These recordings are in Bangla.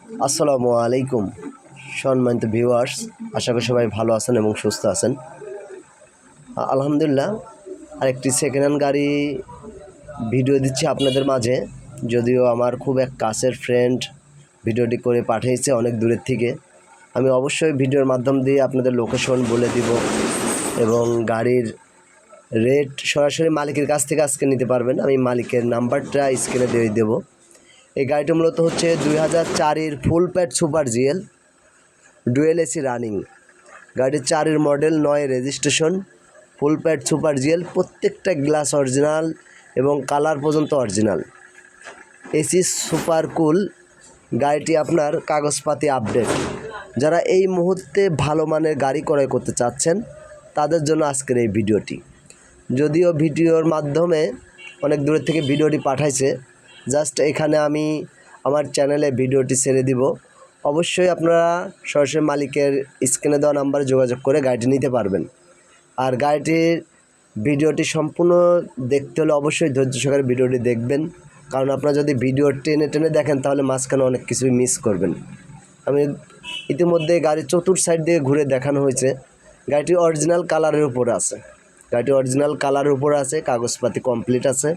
আসসালামু আলাইকুম সম্মানিত ভিউয়ার্স, আশা করি সবাই ভালো আছেন এবং সুস্থ আছেন। আলহামদুলিল্লাহ, আরেকটি সেকেন্ড হ্যান্ড গাড়ি ভিডিও দিচ্ছি আপনাদের মাঝে। যদিও আমার খুব এক কাছের ফ্রেন্ড ভিডিওটি করে পাঠিয়েছে অনেক দূরের থেকে। আমি অবশ্যই ভিডিওর মাধ্যম দিয়ে আপনাদের লোকেশন বলে দিব এবং গাড়ির রেট সরাসরি মালিকের কাছ থেকে আজকে নিতে পারবেন। আমি মালিকের নাম্বারটা স্ক্রিনে দিয়ে দেবো। এই গাড়িটা মূলত হচ্ছে 2004-এর full pad super GL dual AC running. গাড়ির 4-এর model, 9 registration, full pad super GL, প্রত্যেকটা গ্লাস অরিজিনাল এবং কালার পর্যন্ত অরিজিনাল। AC super cool. গাড়িটি আপনার কাগজপাতি আপডেট। যারা এই মুহূর্তে ভালো মানের গাড়ি ক্রয় করতে চাচ্ছেন তাদের জন্য আজকের এই ভিডিওটি। যদিও ভিডিওর মাধ্যমে অনেক দূরের থেকে ভিডিওটি পাঠাইছে, জাস্ট এখানে আমি আমার চ্যানেলে ভিডিওটি ছেড়ে দিব। অবশ্যই আপনারা সরাসরি মালিকের স্ক্রিনে দেওয়া নাম্বারে যোগাযোগ করে গাড়িটি নিতে পারবেন। আর গাড়িটির ভিডিওটি সম্পূর্ণ দেখতে হলে অবশ্যই ধৈর্য সহকারে ভিডিওটি দেখবেন, কারণ আপনারা যদি ভিডিও টেনে টেনে দেখেন তাহলে মাঝখানে অনেক কিছুই মিস করবেন। আমি ইতিমধ্যে গাড়ির চতুর্থ সাইড দিয়ে ঘুরে দেখানো হয়েছে। গাড়িটি অরিজিনাল কালারের উপরে আছে। গাড়িটি অরিজিনাল কালারের উপরে আছে, কাগজপাতি কমপ্লিট আছে।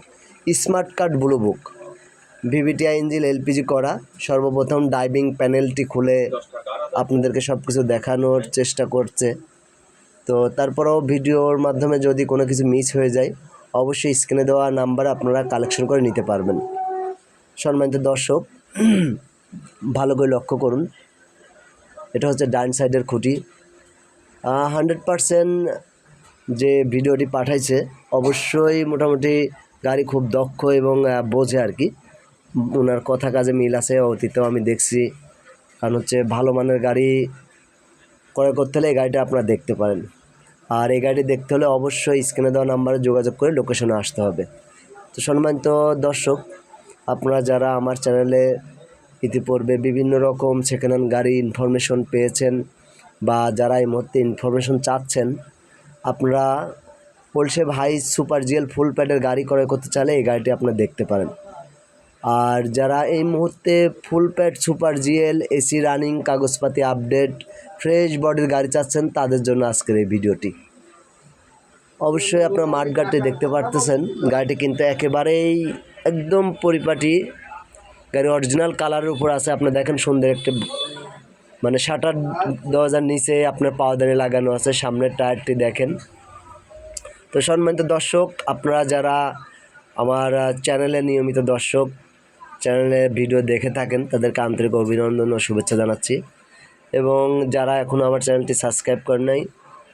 Smart card blue book, VVTi engine, LPG করা। সর্বপ্রথম ড্রাইভিং প্যানেলটি খুলে আপনাদেরকে সব কিছু দেখানোর চেষ্টা করছে। তো তারপরেও ভিডিওর মাধ্যমে যদি কোনো কিছু মিস হয়ে যায় অবশ্যই স্ক্রিনে দেওয়া নাম্বারে আপনারা কালেকশন করে নিতে পারবেন। সম্মানিত দর্শক, ভালো করে লক্ষ্য করুন। এটা হচ্ছে ডান সাইডের খুঁটি। 100% যে ভিডিওটি পাঠাইছে অবশ্যই মোটামুটি গাড়ি খুব দক্ষ এবং বোঝে আর কি। ওনার কথা কাজে মিল আছে, অতীতেও আমি দেখছি। কারণ হচ্ছে ভালো মানের গাড়ি ক্রয় করতে হলে এই গাড়িটা আপনারা দেখতে পারেন। আর এই গাড়িটি দেখতে হলে অবশ্যই স্ক্রিনে দেওয়া নাম্বারে যোগাযোগ করে লোকেশনে আসতে হবে। তো সম্মানিত দর্শক, আপনারা যারা আমার চ্যানেলে ইতিপূর্বে বিভিন্ন রকম সেকেন্ড হ্যান্ড গাড়ি ইনফরমেশন পেয়েছেন বা যারা এই মুহূর্তে ইনফরমেশন চাচ্ছেন, আপনারা পোলসে ভাই সুপার জিএল ফুল প্যাডের গাড়ি ক্রয় করতে চাইলে এই গাড়িটি আপনারা দেখতে পারেন। আর যারা এই মুহূর্তে ফুল pad super GL AC running কাগজপাতি আপডেট ফ্রেশ বডির গাড়ি চাচ্ছেন তাদের জন্য আজকের এই ভিডিওটি। অবশ্যই আপনার মাঠগাড়িটি দেখতে পারতেছেন। গাড়িটি কিন্তু একেবারেই একদম পরিপাটি। গাড়ি অরিজিনাল কালারের উপর আছে। আপনি দেখেন সুন্দর একটা মানে শাটার দরজার নিচে আপনার পাওদানি লাগানো আছে। সামনের টায়ারটি দেখেন। তো সম্মানিত দর্শক, আপনারা যারা আমার চ্যানেলে নিয়মিত দর্শক, চ্যানেলে ভিডিও দেখে থাকেন তাদেরকে আন্তরিক অভিনন্দন ও শুভেচ্ছা জানাচ্ছি। এবং যারা এখনও আমার চ্যানেলটি সাবস্ক্রাইব করেন নাই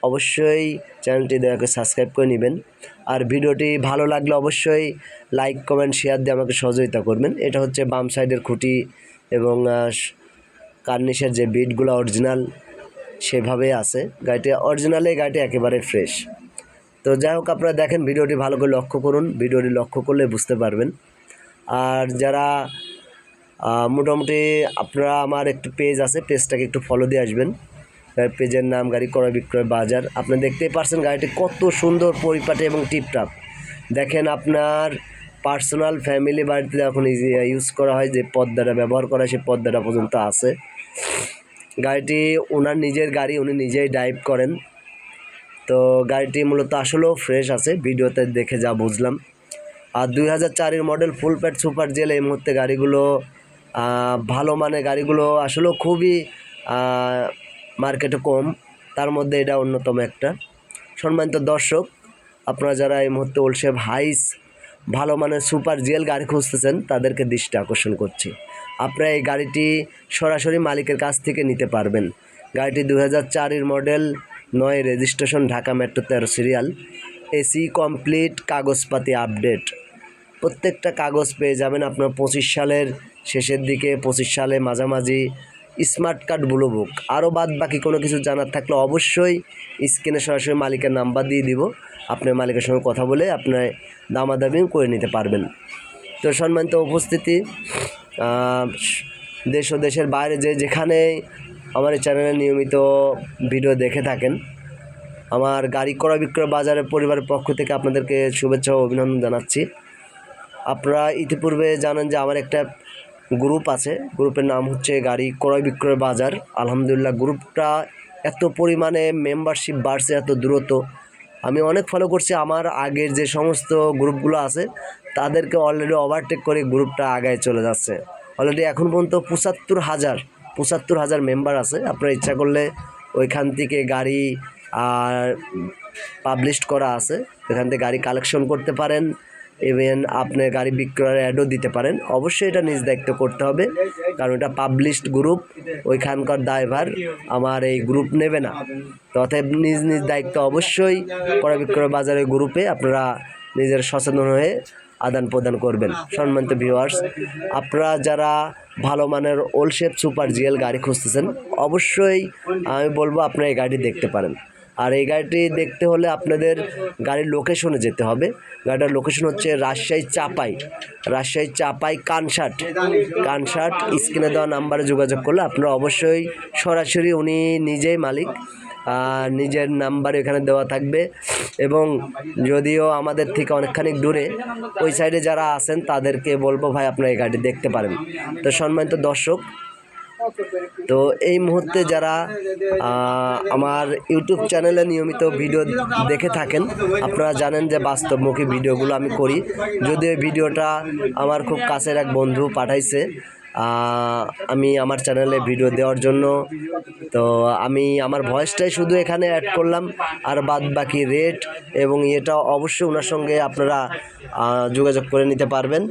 অবশ্যই চ্যানেলটি দয়া করে সাবস্ক্রাইব করে নেবেন। আর ভিডিওটি ভালো লাগলে অবশ্যই লাইক কমেন্ট শেয়ার দিয়ে আমাকে সহযোগিতা করবেন। এটা হচ্ছে বাম সাইডের খুঁটি এবং কার্নিশের যে বিটগুলো অরিজিনাল সেভাবেই আছে। গাড়িটি অরিজিনালে, গাড়িটি একেবারে ফ্রেশ। তো যাই হোক, আপনারা দেখেন, ভিডিওটি ভালো করে লক্ষ্য করুন। ভিডিওটি লক্ষ্য করলে বুঝতে পারবেন। আর যারা মোটামুটি আপনারা আমার একটু পেজ আছে, পেজটাকে একটু ফলো দিয়ে আসবেন। পেজের নাম গাড়ি ক্রয় বিক্রয় বাজার। আপনি দেখতেই পারছেন গাড়িটি কত সুন্দর পরিপাটি এবং টিপটাপ। দেখেন, আপনার পার্সোনাল ফ্যামিলি বাড়িতে এখন ইউজ করা হয় যে পর্দাটা ব্যবহার করা হয় সেই পর্দাটা পর্যন্ত আছে। গাড়িটি ওনার নিজের গাড়ি, উনি নিজেই ড্রাইভ করেন। তো গাড়িটি মূলত আসলেও ফ্রেশ আছে, ভিডিওতে দেখে যা বুঝলাম। আর 2004-এর model full pad super GL. এই মুহূর্তে গাড়িগুলো ভালো মানের গাড়িগুলো আসলেও খুবই মার্কেটে কম, তার মধ্যে এটা অন্যতম একটা। সম্মানিত দর্শক, আপনারা যারা এই মুহূর্তে ওলসে হাইস ভালো মানের সুপার জিএল গাড়ি খুঁজতেছেন তাদেরকে দৃষ্টি আকর্ষণ করছি। আপনারা এই গাড়িটি সরাসরি মালিকের কাছ থেকে নিতে পারবেন। গাড়িটি 2004-এর model, 9 registration, Dhaka metro 13 serial, AC complete, কাগজপাতি আপডেট। প্রত্যেকটা কাগজ পেয়ে যাবেন আপনার 25 সালের শেষের দিকে, 25 সালে মাঝামাঝি। Smart card blue book. আরও বাদ বাকি কোনো কিছু জানার থাকলে অবশ্যই স্ক্রিনে সরাসরি মালিকের নাম্বার দিয়ে দিব। আপনার মালিকের সঙ্গে কথা বলে আপনার দামাদামি করে নিতে পারবেন। তো সম্মানিত উপস্থিতি, দেশ ও দেশের বাইরে যেখানে আমার এই চ্যানেলে নিয়মিত ভিডিও দেখে থাকেন, আমার গাড়ি ক্রয় বিক্রয় বাজারের পরিবারের পক্ষ থেকে আপনাদেরকে শুভেচ্ছা ও অভিনন্দন জানাচ্ছি। আপনারা ইতিপূর্বে জানেন যে আমার একটা গ্রুপ আছে, গ্রুপের নাম হচ্ছে গাড়ি ক্রয় বিক্রয় বাজার। আলহামদুলিল্লাহ গ্রুপটা এত পরিমাণে মেম্বারশিপ বাড়ছে এত দ্রুত, আমি অনেক ফলো করছি। আমার আগের যে সমস্ত গ্রুপগুলো আছে তাদেরকে অলরেডি ওভারটেক করে গ্রুপটা আগায় চলে যাচ্ছে। অলরেডি এখন পর্যন্ত ৭৫,০০০ মেম্বার আছে। আপনারা ইচ্ছা করলে ওইখান থেকে গাড়ি পাবলিশ করা আছে, এখান থেকে গাড়ি কালেকশন করতে পারেন, ইভেন আপনি গাড়ি বিক্রয়ের অ্যাডও দিতে পারেন। অবশ্যই এটা নিজ দায়িত্ব করতে হবে, কারণ এটা পাবলিশড গ্রুপ, ওইখানকার দায়ভার আমার এই গ্রুপ নেবে না। তো অতএব নিজ নিজ দায়িত্ব অবশ্যই ক্রয় বিক্রয় বাজারের গ্রুপে আপনারা নিজের সচেতন হয়ে আদান প্রদান করবেন। সম্মানিত ভিউয়ার্স, আপনারা যারা ভালো মানের ওল্ড শেপ সুপার জিএল গাড়ি খুঁজতেছেন, অবশ্যই আমি বলবো আপনারা এই গাড়িটি দেখতে পারেন। আর এই গাড়িটি দেখতে হলে আপনাদের গাড়ির লোকেশনে যেতে হবে। গাড়িটার লোকেশন হচ্ছে রাজশাহী চাপাই কানসাট। স্ক্রিনে দেওয়া নাম্বারে যোগাযোগ করলে আপনারা অবশ্যই সরাসরি, উনি নিজেই মালিক, নিজের নাম্বার এখানে দেওয়া থাকবে। এবং যদিও আমাদের থেকে অনেকখানি দূরে, ওই সাইডে যারা আছেন তাদেরকে বলবো ভাই আপনারা এই গাড়িটি দেখতে পারেন। তো সম্মানিত দর্শক, তো এই মুহূর্তে যারা আমার ইউটিউব চ্যানেলে নিয়মিত ভিডিও দেখে থাকেন, আপনারা জানেন যে বাস্তবমুখী ভিডিওগুলো আমি করি। যদিও এই ভিডিওটা আমার খুব কাছের এক বন্ধু পাঠাইছে আমি আমার চ্যানেলে ভিডিও দেওয়ার জন্য, তো আমি আমার ভয়েসটাই শুধু এখানে অ্যাড করলাম, আর বাদ বাকি রেট এবং এটা অবশ্যই ওনার সঙ্গে আপনারা যোগাযোগ করে নিতে পারবেন,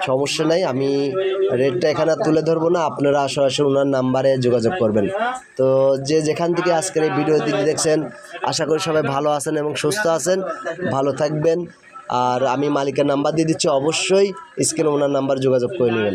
সমস্যা নাই। আমি রেটটা এখানে তুলে ধরবো না, আপনারা সরাসরি ওনার নাম্বারে যোগাযোগ করবেন। তো যে যেখান থেকে আজকের এই ভিডিও দেখছেন, আশা করি সবাই ভালো আছেন এবং সুস্থ আছেন, ভালো থাকবেন। আর আমি মালিকের নাম্বার দিয়ে দিচ্ছি, অবশ্যই স্ক্রিনে ওনার নাম্বার যোগাযোগ করে নেবেন।